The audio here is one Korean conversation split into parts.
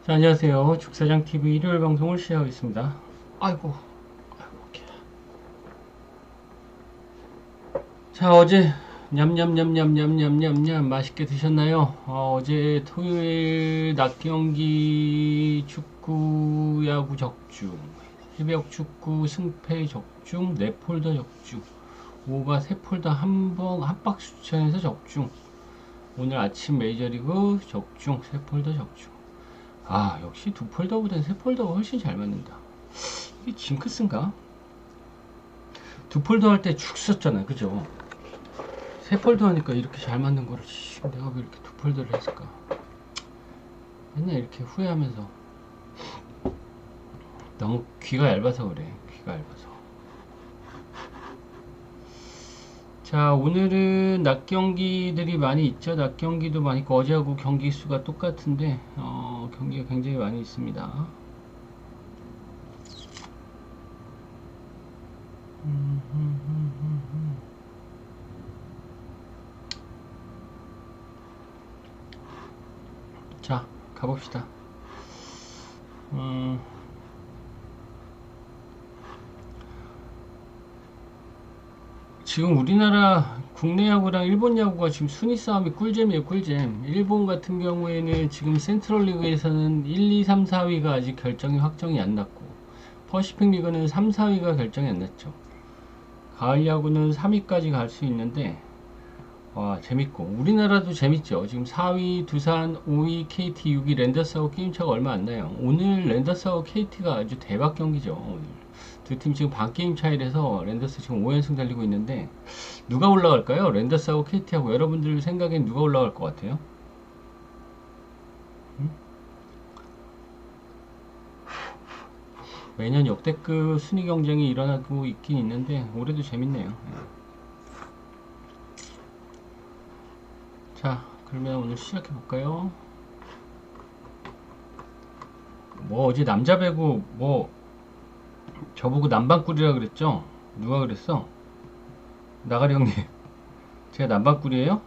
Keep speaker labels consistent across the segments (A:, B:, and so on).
A: 자, 안녕하세요. 죽사장TV 일요일 방송을 시작하겠습니다. 아이고, 오케이. 자, 어제 냠냠냠냠냠냠냠냠 맛있게 드셨나요? 어제 토요일 낮 경기 축구 야구 적중, 새벽 축구 승패 적중, 4폴더 적중, 오가 3폴더 한 박스 추천해서 적중, 오늘 아침 메이저리그 적중, 3폴더 적중. 아, 역시 2폴더보다는 3폴더가 훨씬 잘 맞는다. 이게 징크스인가? 2폴더 할 때 죽 썼잖아요, 그죠? 3폴더 하니까 이렇게 잘 맞는 거를 내가 왜 이렇게 2폴더를 했을까? 맨날 이렇게 후회하면서 너무 귀가 얇아서 그래. 귀가 얇아서. 자, 오늘은 낮 경기들이 많이 있죠. 낮 경기도 많이 있고 어제하고 경기 수가 똑같은데 경기가 굉장히 많이 있습니다. 자, 가봅시다. 지금 우리나라 국내 야구랑 일본 야구가 지금 순위 싸움이 꿀잼이에요, 꿀잼. 일본 같은 경우에는 지금 센트럴 리그에서는 1, 2, 3, 4위가 아직 결정이 확정이 안 났고, 퍼시픽 리그는 3, 4위가 결정이 안 났죠. 가을 야구는 3위까지 갈 수 있는데, 와, 재밌고. 우리나라도 재밌죠. 지금 4위 두산, 5위 KT, 6위 랜더스하고 게임차가 얼마 안 나요. 오늘 랜더스하고 KT가 아주 대박 경기죠. 오늘. 두 팀 지금 반 게임 차이라서 랜더스 지금 5연승 달리고 있는데 누가 올라갈까요? 랜더스하고 KT하고 여러분들 생각엔 누가 올라갈 것 같아요? 음? 매년 역대급 순위 경쟁이 일어나고 있긴 있는데 올해도 재밌네요. 자, 그러면 오늘 시작해 볼까요? 뭐 어제 남자 배구 뭐 저보고 남방꿀이라 그랬죠? 누가 그랬어? 나가리 형님. 제가 남방꿀이에요?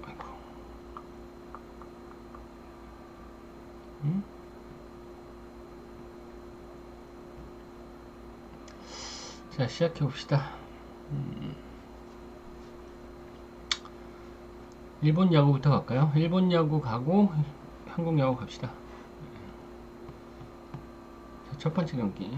A: 아이고. 응? 자, 시작해 봅시다. 일본 야구부터 갈까요? 일본 야구 가고 한국 야구 갑시다. 자, 첫 번째 경기.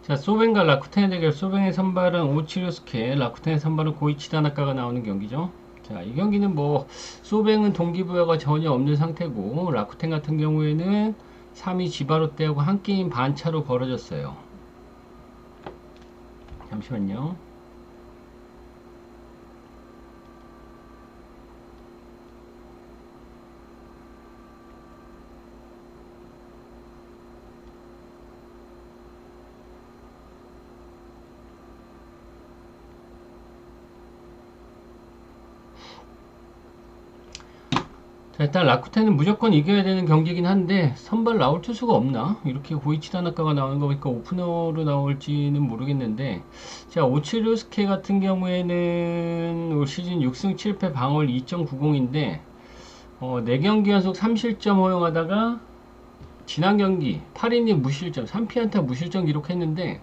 A: 자, 소벤과 라쿠텐의 대결. 소벤의 선발은 오치료스케, 라쿠텐의 선발은 고이치 다나카가 나오는 경기죠. 자, 이 경기는 뭐 소벤은 동기부여가 전혀 없는 상태고 라쿠텐 같은 경우에는 3위 지바롯데하고 한 게임 반 차로 벌어졌어요. 잠시만요. 자, 일단 라쿠텐은 무조건 이겨야 되는 경기긴 한데 선발 나올 투수가 없나? 이렇게 고이치 다나카가 나오는 거 보니까 오프너로 나올지는 모르겠는데, 자, 오치료스케 같은 경우에는 올 시즌 6승 7패 방어율 2.90인데 4경기 연속 3실점 허용하다가 지난 경기 8이닝 무실점 3피안타 무실점 기록했는데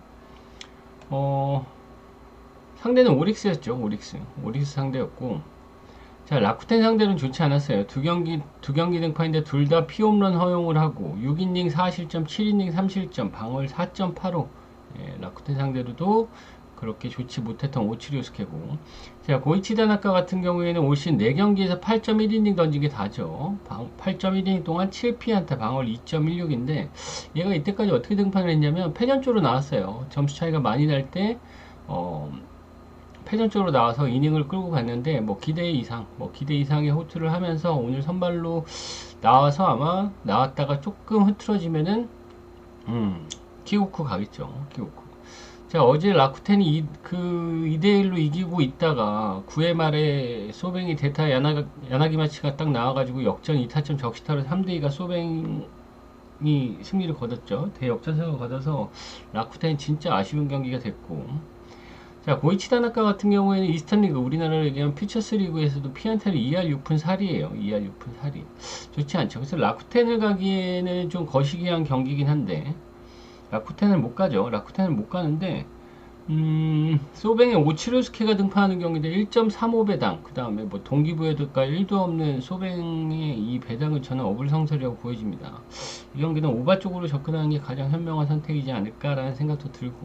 A: 상대는 오릭스였죠. 오릭스 상대였고, 자, 라쿠텐 상대는 좋지 않았어요. 두 경기 등판인데 둘 다 피홈런 허용을 하고 6이닝 4실점, 7이닝 3실점, 방어율 4.85. 예, 라쿠텐 상대로도 그렇게 좋지 못했던 오치리오스케고. 자, 고이치 다나카 같은 경우에는 올 시즌 4경기에서 8.1이닝 던진 게 다죠. 8.1이닝 동안 7피안타, 방어율 2.16인데 얘가 이때까지 어떻게 등판을 했냐면 패전조로 나왔어요. 점수 차이가 많이 날 때 패전적으로 나와서 이닝을 끌고 갔는데 기대 이상의 호투를 하면서 오늘 선발로 나와서 아마 나왔다가 조금 흐트러지면은 키고쿠 가겠죠. 키고쿠. 자, 어제 라쿠텐이 2대1로 이기고 있다가 9회 말에 소뱅이 대타 야나기마치가 딱 나와가지고 역전 2타점 적시타로 3대2가 소뱅 라쿠텐이 승리를 거뒀죠. 대역전승을 거둬서 라쿠텐 진짜 아쉬운 경기가 됐고, 자, 고이치 다나카 같은 경우에는 이스턴 리그, 우리나라로 얘기하면 퓨처스 리그에서도 피안타를 2할 6푼 4리에요. 2할 6푼 4리. 좋지 않죠. 그래서 라쿠텐을 가기에는 좀 거시기한 경기긴 한데, 라쿠텐을 못 가죠. 라쿠텐을 못 가는데, 소뱅의 오치로스케가 등판하는 경기인데 1.35배당, 그 다음에 뭐 동기부여도가 1도 없는 소뱅의 이 배당은 저는 어불성설이라고 보여집니다. 이 경기는 오바 쪽으로 접근하는 게 가장 현명한 선택이지 않을까라는 생각도 들고,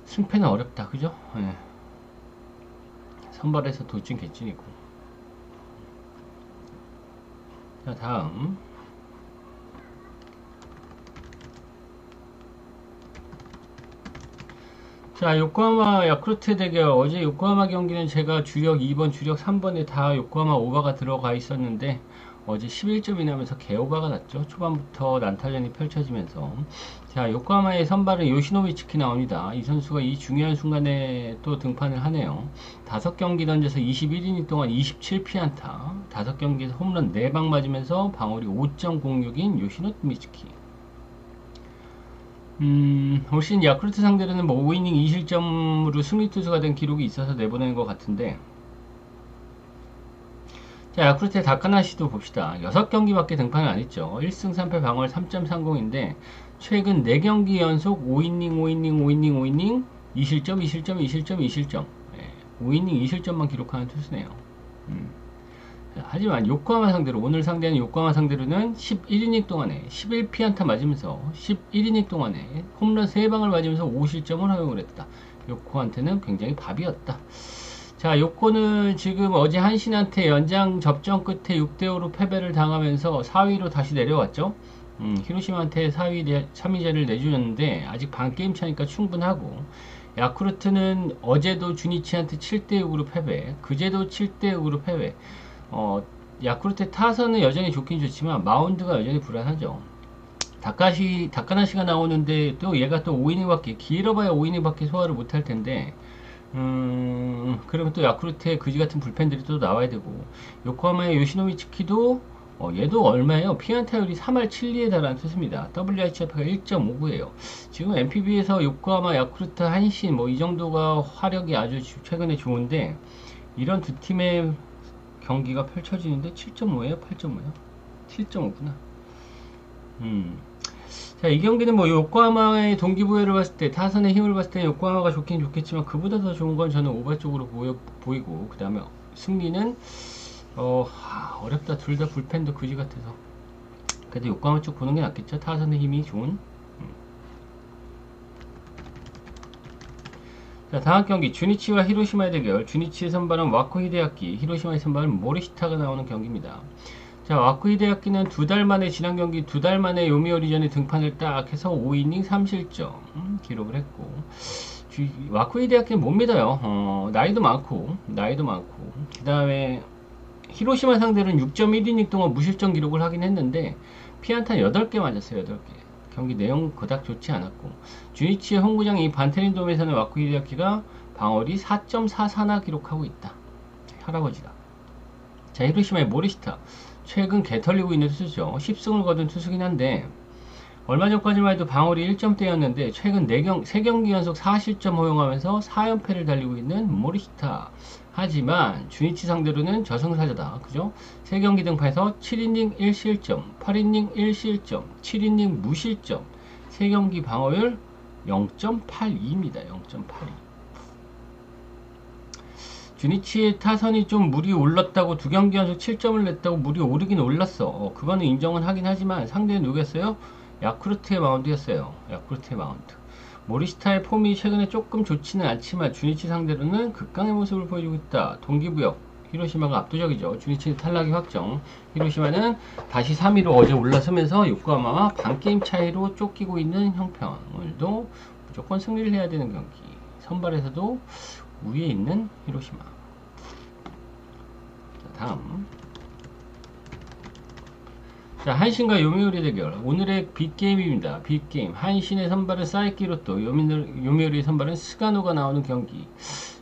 A: 승패는 어렵다, 그죠? 네. 선발에서 돌진 개찐이고. 자, 다음. 자, 요코하마 야쿠르트 대결. 어제 요코하마 경기는 제가 주력 2번, 주력 3번에 다 요코하마 오바가 들어가 있었는데, 어제 11점이 나면서 개오바가 났죠. 초반부터 난타전이 펼쳐지면서. 자, 요코하마의 선발은 요시노비츠키 나옵니다. 이 선수가 이 중요한 순간에 또 등판을 하네요. 5경기 던져서 21이닝 동안 27피안타, 5경기에서 홈런 4방 맞으면서 방어율이 5.06인 요시노비츠키. 올 시즌 야쿠르트 상대로는 뭐 5이닝 2실점으로 승리 투수가 된 기록이 있어서 내보내는 것 같은데, 자, 야쿠르트의 다카나시도 봅시다. 6경기밖에 등판을 안 했죠. 1승 3패 방어율 3.30인데 최근 4경기 연속 5이닝 2실점 5이닝 2실점만 기록하는 투수네요. 자, 하지만 요코하마 상대로, 오늘 상대는 요코하마 상대로는 11이닝 동안에 11피안타 맞으면서 11이닝 동안에 홈런 3방을 맞으면서 5실점을 허용을 했다. 요코한테는 굉장히 밥이었다. 자, 요코는 지금 어제 한신한테 연장 접전 끝에 6대5로 패배를 당하면서 4위로 다시 내려왔죠. 히로시마한테 3위제를 내주셨는데 아직 반게임 차니까 충분하고, 야쿠르트는 어제도 주니치한테 7대6으로 패배, 그제도 7대6으로 패배. 야쿠르트 타선은 여전히 좋긴 좋지만 마운드가 여전히 불안하죠. 다카나시가 나오는데 또 얘가 또 5이닝밖에, 길어봐야 5이닝밖에 소화를 못할 텐데, 그러면 또 야쿠르트의 그지같은 불펜들이 또 나와야 되고, 요코하마의 요시노미츠키도 얘도 얼마예요? 피안타율이 3할 7리에 달하는 투수입니다. WHIP가 1.59예요. 지금 NPB에서 요코하마, 야쿠르트, 한신 뭐 이 정도가 화력이 아주 최근에 좋은데, 이런 두 팀의 경기가 펼쳐지는데 7.5예요? 8.5예요? 7.5구나. 자, 이 경기는 뭐 요코하마의 동기부여를 봤을 때, 타선의 힘을 봤을 때 요코하마가 좋긴 좋겠지만 그보다 더 좋은 건 저는 오바 쪽으로 보이고, 그 다음에 승리는 어렵다. 둘 다 불펜도 그지 같아서 그래도 요코하마 쪽 보는 게 낫겠죠. 타선의 힘이 좋은. 자, 다음 경기 주니치와 히로시마의 대결. 주니치의 선발은 와코 히데야키, 히로시마의 선발은 모리시타가 나오는 경기입니다. 자, 와코 히데야키는 지난 경기 2달 만에 요미우리전에 등판을 딱 해서 5이닝 3실점 기록을 했고, 와코 히데야키는 못 믿어요. 나이도 많고, 그 다음에 히로시마 상대로는 6.1이닝 동안 무실점 기록을 하긴 했는데 피안타 8개 맞았어요. 8개. 경기 내용 그닥 좋지 않았고, 주니치의 홈구장 이 반테린돔에서는 와코 히데야키가 방어율이 4.44나 기록하고 있다. 할아버지다. 자, 히로시마의 모리시타, 최근 개털리고 있는 투수죠. 10승을 거둔 투수긴 한데 얼마 전까지만 해도 방어율이 1점대였는데 최근 3경기 연속 4실점 허용하면서 4연패를 달리고 있는 모리시타. 하지만 주니치 상대로는 저승사자다. 그죠? 3경기 등판에서 7이닝 1실점, 8이닝 1실점, 7이닝 무실점, 3경기 방어율 0.82입니다. 0.82. 주니치의 타선이 좀 물이 올랐다고, 2경기 연속 7점을 냈다고 물이 오르긴 올랐어. 그거는 인정은 하긴 하지만 상대는 누구였어요? 야쿠르트의 마운드였어요. 야쿠르트의 마운드. 모리시타의 폼이 최근에 조금 좋지는 않지만 주니치 상대로는 극강의 모습을 보여주고 있다. 동기부여. 히로시마가 압도적이죠. 주니치 탈락이 확정. 히로시마는 다시 3위로 어제 올라서면서 요코하마와 반게임 차이로 쫓기고 있는 형편. 오늘도 무조건 승리를 해야 되는 경기. 선발에서도 위에 있는 히로시마. 자, 다음. 자, 한신과 요미우리 대결. 오늘의 빅게임입니다. 빅게임. 한신의 선발은 사이키로또, 요미우리 선발은 스가노가 나오는 경기.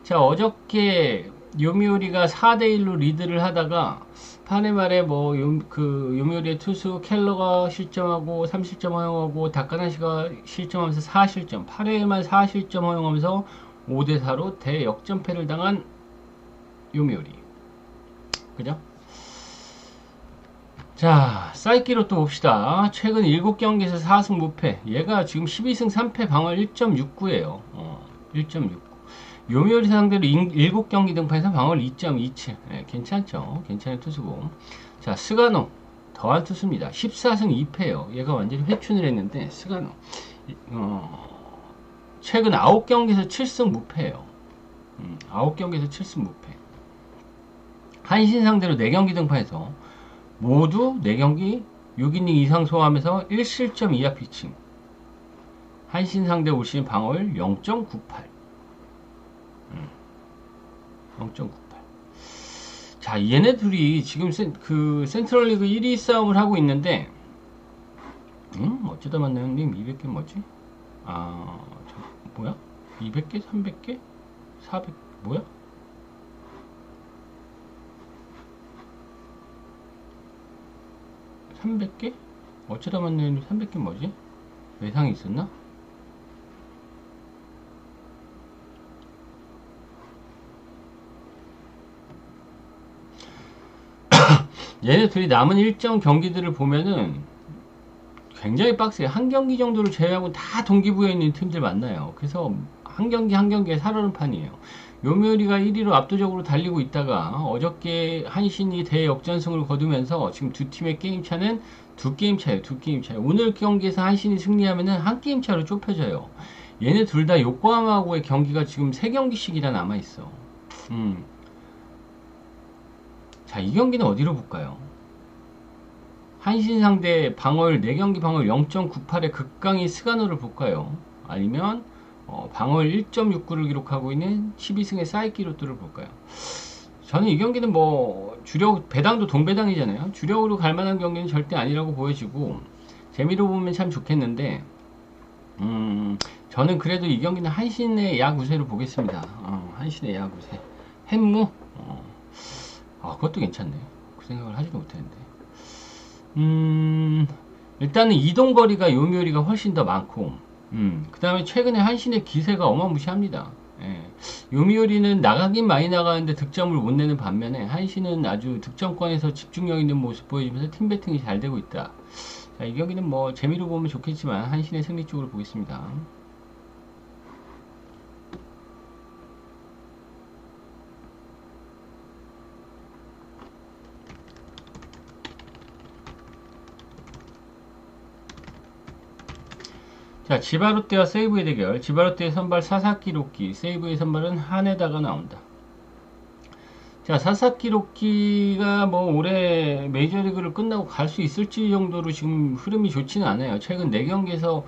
A: 자, 어저께 요미우리가 4대1로 리드를 하다가 한 해 말에 뭐 요미우리의 투수 켈러가 실점하고 3실점 허용하고 다카나시가 실점하면서 4실점, 8회에만 4실점 허용하면서 5대4로 대역전패를 당한 요미우리. 그죠? 자, 사이키로 또 봅시다. 최근 7경기에서 4승 무패. 얘가 지금 12승 3패 방어 1.69에요. 1.69. 요미우리 상대로 7경기 등판에서 방어를 2.27. 네, 괜찮죠? 괜찮은 투수고. 자, 스가노. 더한 투수입니다. 14승 2패요. 얘가 완전히 회춘을 했는데, 스가노. 최근 9경기에서 7승 무패예요. 9경기에서 7승 무패. 한신 상대로 4경기 등판에서 모두 4경기 6이닝 이상 소화하면서 1실점 이하 피칭. 한신 상대 올 시즌 방어율 0.98. 0.98. 자, 얘네 둘이 지금 센트럴리그 1위 싸움을 하고 있는데, 어쩌다 만나요, 님? 200개 뭐지? 뭐야? 200개? 300개? 400, 뭐야? (300개) 어쩌다 만나요, 300개 뭐지? 외상이 있었나? 얘네 둘이 남은 일정 경기들을 보면은 굉장히 빡세요. 한 경기 정도를 제외하고 다 동기부여에 있는 팀들 만나요. 그래서 한 경기 한 경기에 살아는 판이에요. 요미우리가 1위로 압도적으로 달리고 있다가 어저께 한신이 대역전승을 거두면서 지금 두 팀의 게임 차는 2게임 차예요. 2게임 차예요. 오늘 경기에서 한신이 승리하면은 한 게임 차로 좁혀져요. 얘네 둘 다 요코하마하고의 경기가 지금 3경기씩이나 남아있어. 자, 이 경기는 어디로 볼까요? 한신 상대 방어율 4경기 방어율 0.98의 극강의 스가노를 볼까요? 아니면 방어율 1.69를 기록하고 있는 12승의 사이키로트를 볼까요? 저는 이 경기는 뭐 주력 배당도 동배당이잖아요. 주력으로 갈 만한 경기는 절대 아니라고 보여지고 재미로 보면 참 좋겠는데 저는 그래도 이 경기는 한신의 야구세로 보겠습니다. 한신의 야구세. 햄무? 그것도 괜찮네. 그 생각을 하지도 못했는데. 일단은 이동거리가 요미우리가 훨씬 더 많고, 그 다음에 최근에 한신의 기세가 어마무시합니다. 예. 요미우리는 나가긴 많이 나가는데 득점을 못 내는 반면에 한신은 아주 득점권에서 집중력 있는 모습 보여주면서 팀 배팅이 잘 되고 있다. 자, 이 경기는 뭐 재미로 보면 좋겠지만 한신의 승리 쪽으로 보겠습니다. 자, 지바롯데와 세이브의 대결. 지바롯데의 선발 사사키 로키, 세이브의 선발은 하네다가 나온다. 자, 사사키 로키가 뭐 올해 메이저리그를 끝나고 갈 수 있을지 정도로 지금 흐름이 좋지는 않아요. 최근 4경기에서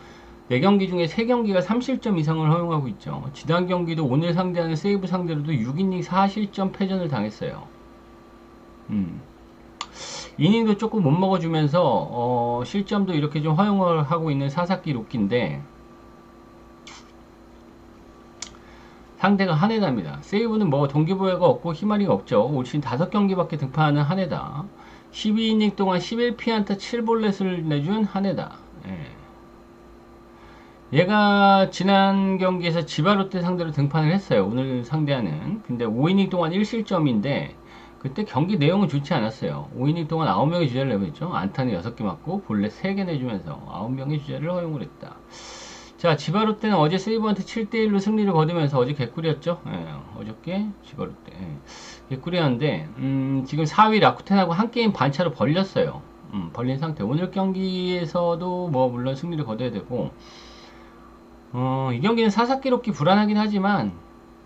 A: 4경기 중에 3경기가 3실점 이상을 허용하고 있죠. 지난 경기도 오늘 상대하는 세이브 상대로도 6이닝 4실점 패전을 당했어요. 이닝도 조금 못 먹어주면서 실점도 이렇게 좀 허용을 하고 있는 사사키 로키인데 상대가 하네다입니다. 세이브는 뭐 동기부여가 없고 희망이 없죠. 올 시즌 5경기밖에 등판하는 하네다. 12이닝 동안 11피안타 7볼넷을 내준 하네다. 얘가 지난 경기에서 지바롯데 상대로 등판을 했어요. 오늘 상대하는. 근데 5이닝 동안 1실점인데 그때 경기 내용은 좋지 않았어요. 5이닝 동안 9명의 주자를 내보냈죠. 안타는 6개 맞고 볼넷 3개 내주면서 9명의 주자를 허용을 했다. 자, 지바롯데는 어제 세이브한테 7대1로 승리를 거두면서 어제 개꿀이었죠. 어저께 지바롯데 개꿀이었는데 지금 4위 라쿠텐하고 한 게임 반차로 벌렸어요. 벌린 상태. 오늘 경기에서도 뭐 물론 승리를 거둬야 되고 이 경기는 사사키 로키 불안하긴 하지만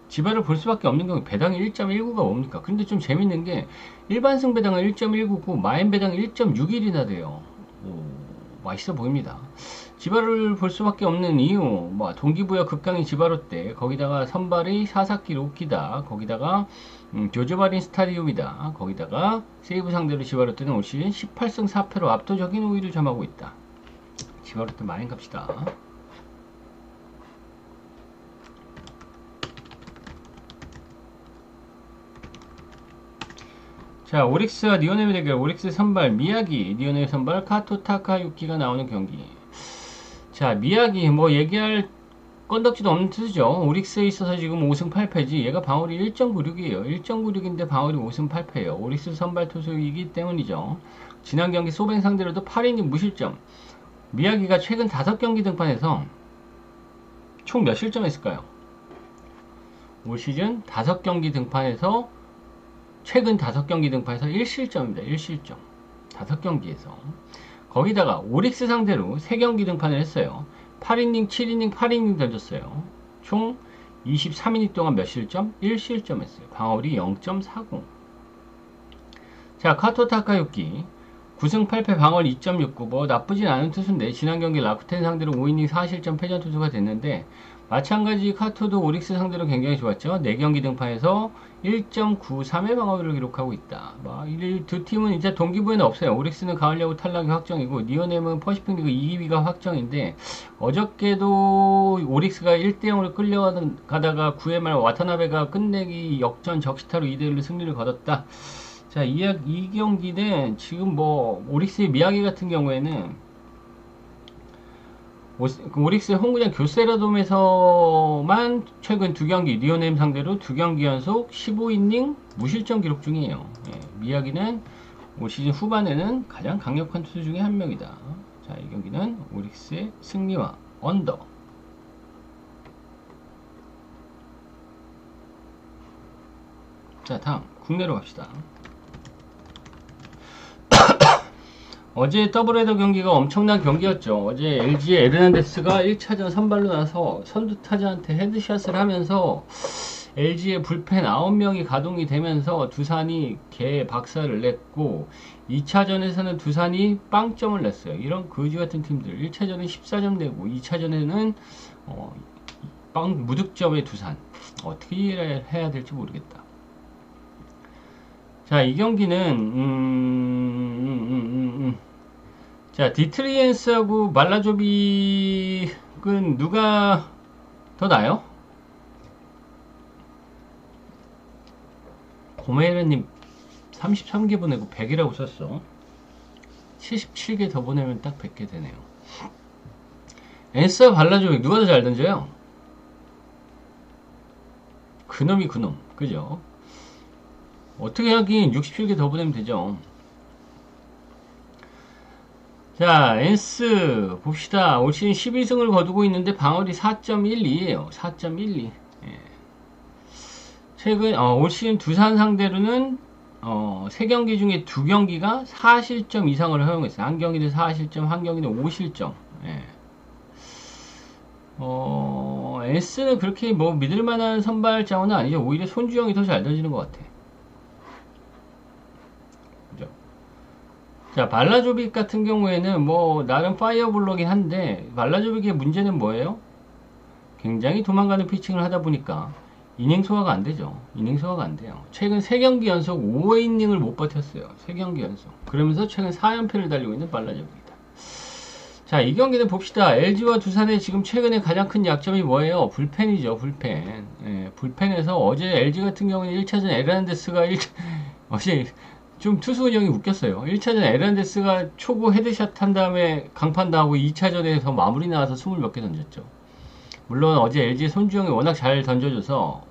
A: 지바를 볼 수밖에 없는 경우 배당이 1.19가 뭡니까? 근데 좀 재밌는 게 일반승 배당은 1.19고 마인 배당 1.61이나 돼요. 맛있어 보입니다. 지바를 볼 수밖에 없는 이유, 뭐 동기부여 극강의 지바롯데, 거기다가 선발이 사사키 로키다, 거기다가 조조바린 스타디움이다, 거기다가 세이브 상대로 지바롯데는 올 시즌 18승 4패로 압도적인 우위를 점하고 있다. 지바롯데 마인 갑시다. 자, 오릭스와 니오네의 대결. 오릭스 선발 미야기, 니오네 선발 카토 타카유키가 나오는 경기. 자, 미야기 뭐 얘기할 건덕지도 없는 투수죠. 오릭스에 있어서 지금 5승 8패지. 얘가 방어율이 1.96이에요. 1.96인데 방어율이 5승 8패예요. 오릭스 선발 투수이기 때문이죠. 지난 경기 소벤 상대로도 8이닝 무실점. 미야기가 최근 5경기 등판해서 총 몇 실점 했을까요? 올 시즌 5경기 등판해서 최근 5경기 등판해서 1실점입니다. 1실점. 5경기에서. 거기다가 오릭스 상대로 3경기 등판을 했어요. 8이닝, 7이닝, 8이닝 던졌어요. 총 23이닝 동안 몇 실점? 1실점 했어요. 방어율이 0.40. 자, 카토 타카유키 9승 8패 방어율 2.69. 뭐 나쁘진 않은 투수인데 지난 경기 라쿠텐 상대로 5이닝 4실점 패전 투수가 됐는데 마찬가지 카토도 오릭스 상대로 굉장히 좋았죠. 4경기 등판에서 1.93의 방어율을 기록하고 있다. 이 두 팀은 이제 동기부여는 없어요. 오릭스는 가을 야구 탈락이 확정이고 니오넴은 퍼시픽 리그 2위가 확정인데 어저께도 오릭스가 1대0으로 끌려가다가 9회 말 와타나베가 끝내기 역전 적시타로 2대1로 승리를 거뒀다. 자, 이 경기는 지금 뭐 오릭스의 미야기 같은 경우에는 오릭스의 홈구장 교세라돔에서만 최근 2경기 니오넴 상대로 2경기 연속 15이닝 무실점 기록 중이에요. 예, 미야기는 올 시즌 후반에는 가장 강력한 투수 중에 한 명이다. 자, 이 경기는 오릭스의 승리와 언더. 자, 다음 국내로 갑시다. 어제 더블헤더 경기가 엄청난 경기였죠. 어제 LG의 에르난데스가 1차전 선발로 나서 선두타자한테 헤드샷을 하면서 LG의 불펜 9명이 가동이 되면서 두산이 개박살을 냈고 2차전에서는 두산이 빵점을 냈어요. 이런 거지같은 팀들 1차전에 14점 내고 2차전에는 무득점의 두산. 어떻게 해야 될지 모르겠다. 자, 이 경기는 자, 디트리엔스하고 말라조빅은 누가 더 나아요? 고메르님 33개 보내고 100이라고 썼어. 77개 더 보내면 딱 100개 되네요. 엔스와 발라조빅 누가 더 잘 던져요? 그놈이 그놈, 그죠? 어떻게 하긴 67개 더 보내면 되죠. 자, 엔스 봅시다. 올 시즌 12승을 거두고 있는데 방어율이 4.12에요. 4.12. 예. 최근 올 시즌 두산 상대로는 3경기 중에 2경기가 4실점 이상을 허용했어요. 한 경기는 4실점, 한 경기는 5실점. 예. 엔스는 그렇게 뭐 믿을만한 선발 자원은 아니죠. 오히려 손주영이 더 잘 던지는 것 같아. 자, 발라조빅 같은 경우에는 뭐 나름 파이어볼로긴 한데 발라조빅의 문제는 뭐예요? 굉장히 도망가는 피칭을 하다 보니까 이닝 소화가 안 되죠. 이닝 소화가 안 돼요. 최근 3경기 연속 5이닝을 못 버텼어요. 3경기 연속. 그러면서 최근 4연패를 달리고 있는 발라조빅이다. 자, 이 경기는 봅시다. LG와 두산의 지금 최근에 가장 큰 약점이 뭐예요? 불펜이죠. 불펜. 예, 불펜에서 어제 LG 같은 경우는 1차전 에르난데스가 어제 좀 투수 운영이 웃겼어요. 1차전 에르난데스가 초구 헤드샷 한 다음에 강판도 하고 2차전에서 마무리 나와서 20몇 개 던졌죠. 물론 어제 LG 손주영이 워낙 잘 던져줘서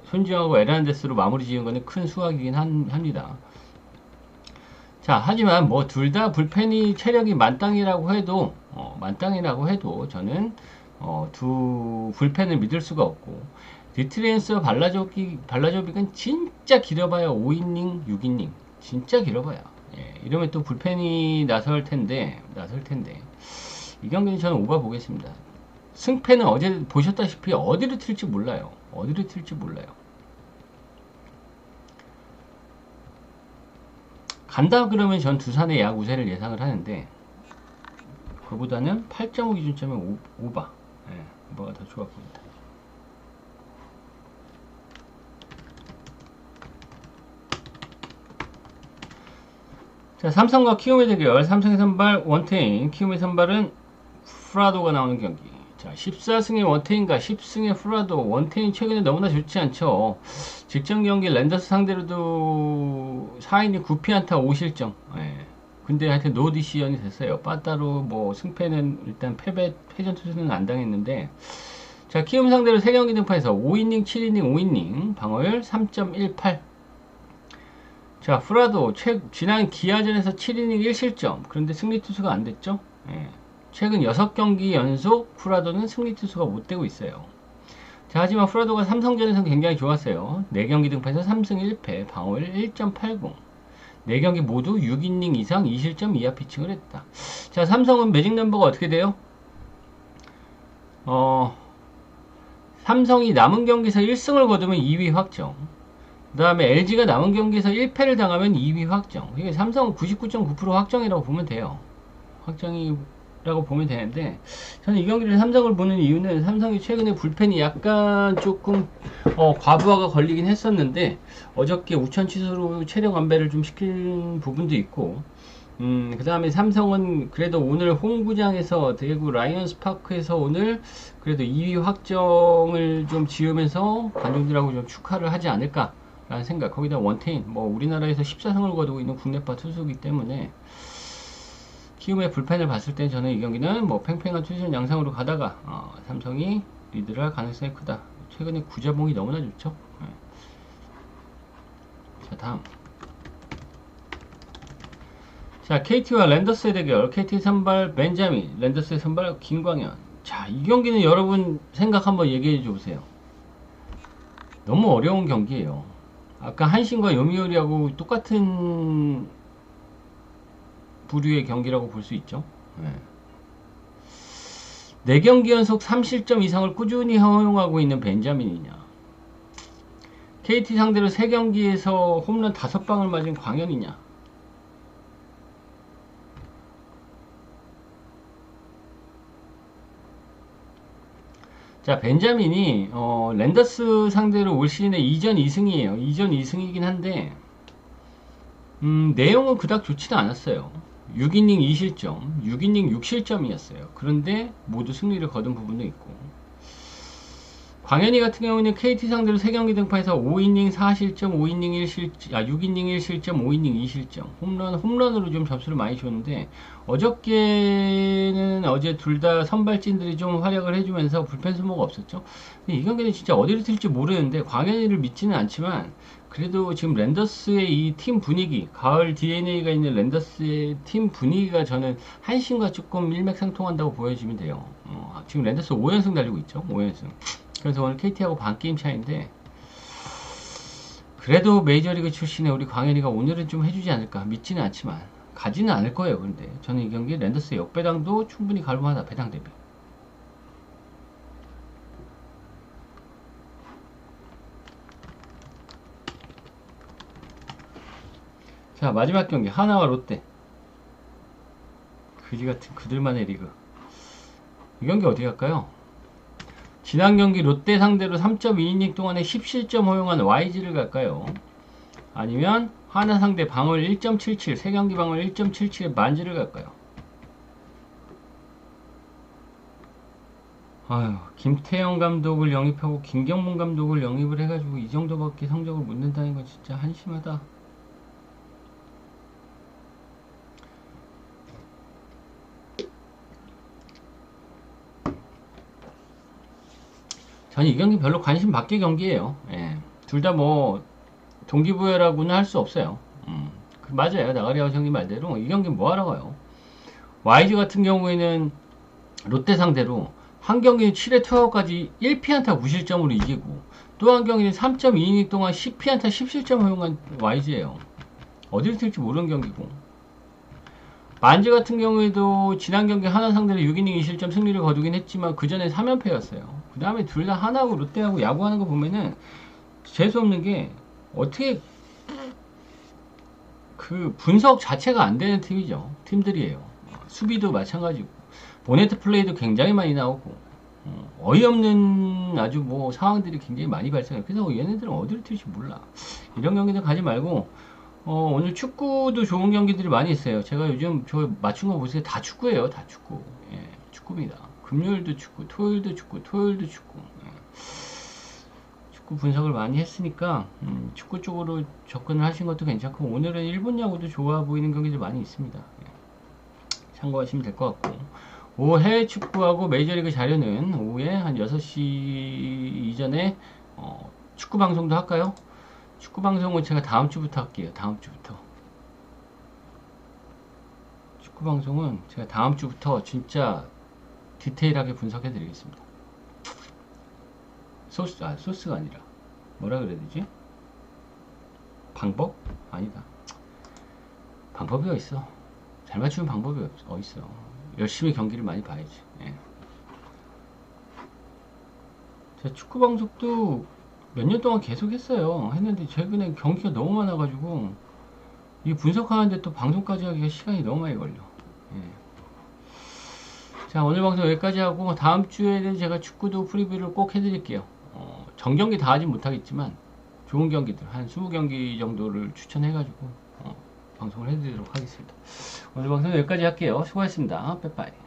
A: 손주영하고 에르난데스로 마무리 지은 거는 큰 수확이긴 합니다. 자, 하지만 뭐 둘 다 불펜이 체력이 만땅이라고 해도 저는 두 불펜을 믿을 수가 없고 디트리엔스와 발라조빅은 진짜 길어봐야 5이닝, 6이닝. 진짜 길어봐요. 예, 이러면 또 불펜이 나설 텐데 이 경기는 저는 오바 보겠습니다. 승패는 어제 보셨다시피 어디로 튈지 몰라요. 간다 그러면 전 두산의 약 우세를 예상을 하는데 그보다는 8.5 기준점에 오바. 예, 오바가 더 좋아 보인다. 자, 삼성과 키움의 대결. 삼성의 선발 원태인, 키움의 선발은 프라도가 나오는 경기. 자, 자, 14승의 원태인과 10승의 후라도. 원태인 최근에 너무나 좋지 않죠. 직전 경기 랜더스 상대로도 4이닝 9피안타 5실점. 예. 근데 하여튼 노 디시전이 됐어요. 빠따로 뭐 승패는 일단 패전 투수는 안 당했는데, 자, 키움 상대로 3경기 등판에서 5이닝 7이닝 5이닝 방어율 3.18. 자, 후라도 지난 기아전에서 7이닝 1실점. 그런데 승리 투수가 안 됐죠. 예. 최근 6경기 연속 후라도는 승리 투수가 못 되고 있어요. 자, 하지만 후라도가 삼성전에서는 굉장히 좋았어요. 4경기 등판에서 3승 1패, 방어율 1.80. 4경기 모두 6이닝 이상 2실점 이하 피칭을 했다. 자, 삼성은 매직 넘버가 어떻게 돼요? 삼성이 남은 경기에서 1승을 거두면 2위 확정. 그 다음에 LG가 남은 경기에서 1패를 당하면 2위 확정. 이게 삼성은 99.9% 확정이라고 보면 돼요. 확정이라고 보면 되는데, 저는 이 경기를 삼성을 보는 이유는 삼성이 최근에 불펜이 약간 조금 과부하가 걸리긴 했었는데, 어저께 우천 취소로 체력 안배를 좀 시킨 부분도 있고, 그 다음에 삼성은 그래도 오늘 홈구장에서 대구 라이언스 파크에서 오늘 그래도 2위 확정을 좀 지으면서 관중들하고 좀 축하를 하지 않을까 라는 생각. 거기다 원태인, 뭐 우리나라에서 14승을 거두고 있는 국내파 투수이기 때문에 키움의 불펜을 봤을 때 저는 이 경기는 뭐 팽팽한 투수전 양상으로 가다가 삼성이 리드를 할 가능성이 크다. 최근에 구자봉이 너무나 좋죠. 네. 자, 다음. 자, KT와 랜더스의 대결. KT 선발 벤자민, 랜더스의 선발 김광현. 자, 이 경기는 여러분 생각 한번 얘기해 주세요. 너무 어려운 경기예요. 아까 한신과 요미우리하고 똑같은 부류의 경기라고 볼 수 있죠. 네. 4경기 연속 3실점 이상을 꾸준히 허용하고 있는 벤자민이냐, KT 상대로 3경기에서 홈런 5방을 맞은 광현이냐. 자, 벤자민이 랜더스 상대로 올 시즌에 2전 2승이에요. 2전 2승이긴 한데 내용은 그닥 좋지는 않았어요. 6이닝 2실점, 6이닝 6실점이었어요. 그런데 모두 승리를 거둔 부분도 있고, 광현이 같은 경우는 KT 상대로 3경기 등판에서 5이닝 4실점, 5이닝 1실점, 6이닝 1실점, 5이닝 2실점, 홈런으로 좀 점수를 많이 줬는데, 어저께는 어제 둘 다 선발진들이 좀 활약을 해주면서 불펜 소모가 없었죠. 근데 이 경기는 진짜 어디를 튈지 모르는데, 광현이를 믿지는 않지만, 그래도 지금 랜더스의 이 팀 분위기, 가을 DNA가 있는 랜더스의 팀 분위기가 저는 한신과 조금 일맥상통한다고 보여지면 돼요. 지금 랜더스 5연승 달리고 있죠. 5연승. 그래서 오늘 KT하고 반게임 차인데, 그래도 메이저리그 출신의 우리 광현이가 오늘은 좀 해주지 않을까 믿지는 않지만 가지는 않을 거예요. 그런데 저는 이 경기 랜더스의 역배당도 충분히 갈만하다. 배당 대비. 자, 마지막 경기 하나와 롯데. 그지같은 그들만의 리그. 이 경기 어디 갈까요? 지난 경기 롯데 상대로 3.2이닝 동안에 10실점 허용한 YG를 갈까요? 아니면 하나 상대 방어율 1.77, 3경기 방어율 1.77의 만지를 갈까요? 아유, 김태형 감독을 영입하고 김경문 감독을 영입을 해가지고 이 정도밖에 성적을 못 낸다는 건 진짜 한심하다. 저는 이 경기 별로 관심 밖의 경기예요. 예. 둘 다 뭐 동기부여라고는 할 수 없어요. 맞아요. 나가리아우 형님 말대로 이 경기 뭐 하러 가요? YG 같은 경우에는 롯데 상대로 한 경기는 7회 투아웃까지 1피안타 무실점으로 이기고, 또 한 경기는 3.2이닝 동안 10피안타 10실점 허용한 YG예요. 어디를 튈지 모르는 경기고, 만지 같은 경우에도 지난 경기 하나 상대로 6이닝 2실점 승리를 거두긴 했지만 그 전에 3연패였어요. 그 다음에 둘 다 하나하고 롯데하고 야구하는 거 보면은 재수없는 게, 어떻게 그 분석 자체가 안 되는 팀들이에요. 수비도 마찬가지고, 보네트 플레이도 굉장히 많이 나오고, 어이없는 아주 뭐 상황들이 굉장히 많이 발생해요. 그래서 얘네들은 어디를 튈지 몰라. 이런 경기들 가지 말고, 오늘 축구도 좋은 경기들이 많이 있어요. 제가 요즘 저 맞춘 거 보세요. 다 축구예요. 다 축구. 예, 축구입니다. 금요일도 축구, 토요일도 축구, 토요일도 축구. 축구 분석을 많이 했으니까 축구 쪽으로 접근을 하신 것도 괜찮고, 오늘은 일본 야구도 좋아 보이는 경기들 많이 있습니다. 참고하시면 될 것 같고, 오후 해외 축구하고 메이저리그 자료는 오후에 한 6시 이전에 축구 방송도 할까요? 축구 방송은 제가 다음 주부터 할게요. 다음 주부터. 축구 방송은 제가 다음 주부터 진짜 디테일하게 분석해 드리겠습니다. 소스가 아니라 뭐라 그래야 되지? 방법? 아니다. 방법이 어딨어. 잘 맞추는 방법이 어딨어. 열심히 경기를 많이 봐야지. 예. 제가 축구 방송도 몇 년 동안 계속 했어요. 했는데 최근에 경기가 너무 많아가지고 이 분석하는데 또 방송까지 하기가 시간이 너무 많이 걸려. 예. 자, 오늘 방송 여기까지 하고 다음 주에는 제가 축구도 프리뷰를 꼭 해드릴게요. 정경기 다 하진 못하겠지만 좋은 경기들 한 20경기 정도를 추천해가지고 방송을 해드리도록 하겠습니다. 오늘 방송 여기까지 할게요. 수고하셨습니다. 빠이빠이.